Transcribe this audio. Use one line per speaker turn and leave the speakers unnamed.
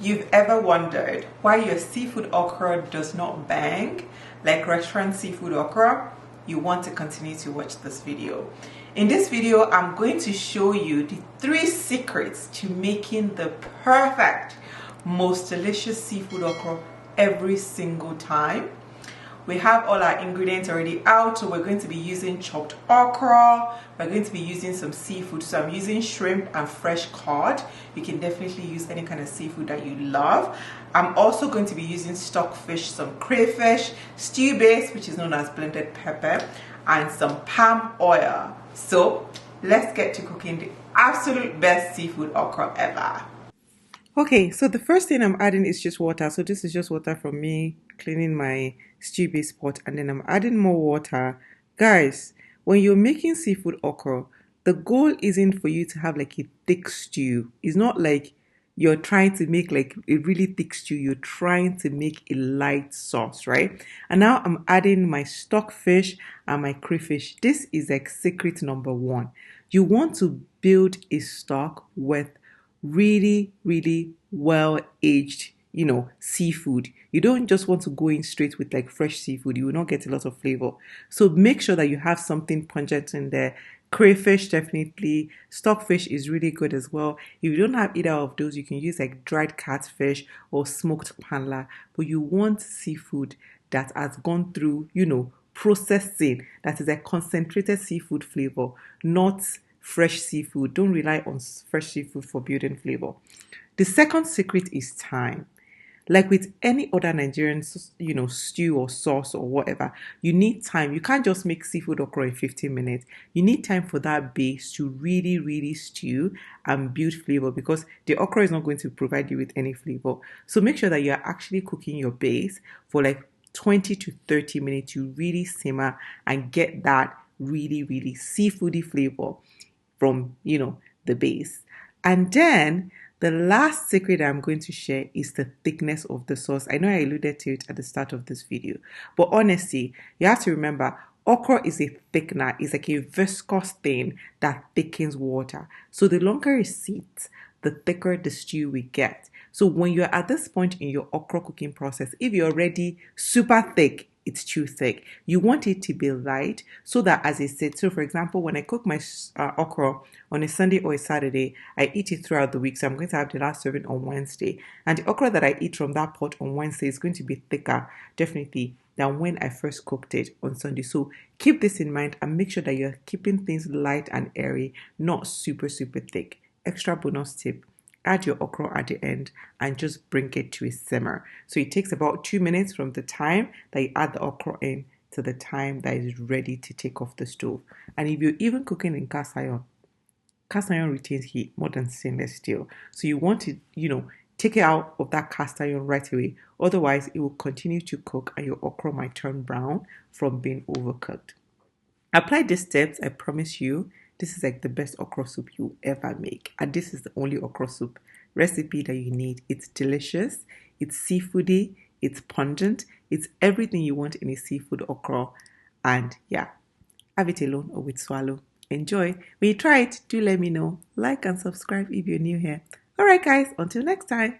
you've ever wondered why your seafood okra does not bang like restaurant seafood okra, you want to continue to watch this video. In this video, I'm going to show you the 3 secrets to making the perfect, most delicious seafood okra every single time. We have all our ingredients already out, so we're going to be using chopped okra, we're going to be using some seafood. So I'm using shrimp and fresh cod. You can definitely use any kind of seafood that you love. I'm also going to be using stockfish, some crayfish, stew base, which is known as blended pepper, and some palm oil. So let's get to cooking the absolute best seafood okra ever. Okay, so the first thing I'm adding is just water. So this is just water from me cleaning my stew base pot, and then I'm adding more water. Guys, when you're making seafood okra, the goal isn't for you to have like a thick stew. It's not like you're trying to make like a really thick stew. You're trying to make a light sauce, right? And now I'm adding my stockfish and my crayfish. This is like secret number 1. You want to build a stock with really well aged seafood. You don't just want to go in straight with like fresh seafood. You will not get a lot of flavor. So make sure that you have something pungent in there. Crayfish, definitely. Stockfish is really good as well. If you don't have either of those, you can use like dried catfish or smoked panla. But you want seafood that has gone through processing, that is a concentrated seafood flavor, not fresh seafood. Don't rely on fresh seafood for building flavor. The second secret is time. Like with any other Nigerian, stew or sauce or whatever, you need time. You can't just make seafood okra in 15 minutes. You need time for that base to really stew and build flavor, because the okra is not going to provide you with any flavor. So make sure that you're actually cooking your base for like 20 to 30 minutes. You really simmer and get that really seafoody flavor from the base. And then the last secret I'm going to share is the thickness of the sauce. I know I alluded to it at the start of this video, but honestly, you have to remember, okra is a thickener. It's like a viscous thing that thickens water. So the longer it sits, the thicker the stew we get. So when you're at this point in your okra cooking process, if you're already super thick, it's too thick. You want it to be light so that as it sits. So for example, when I cook my okra on a Sunday or a Saturday, I eat it throughout the week. So I'm going to have the last serving on Wednesday. And the okra that I eat from that pot on Wednesday is going to be thicker, definitely, than when I first cooked it on Sunday. So keep this in mind and make sure that you're keeping things light and airy, not super thick. Extra bonus tip: add your okra at the end and just bring it to a simmer. So it takes about 2 minutes from the time that you add the okra in to the time that it's ready to take off the stove. And if you're even cooking in cast iron retains heat more than stainless steel. So you want to, take it out of that cast iron right away. Otherwise, it will continue to cook and your okra might turn brown from being overcooked. Apply these steps, I promise you, this is like the best okra soup you ever make. And this is the only okra soup recipe that you need. It's delicious, it's seafoody, it's pungent, it's everything you want in a seafood okra. And yeah, have it alone or with swallow. Enjoy. When you try it, do let me know. Like and subscribe if you're new here. Alright guys, until next time.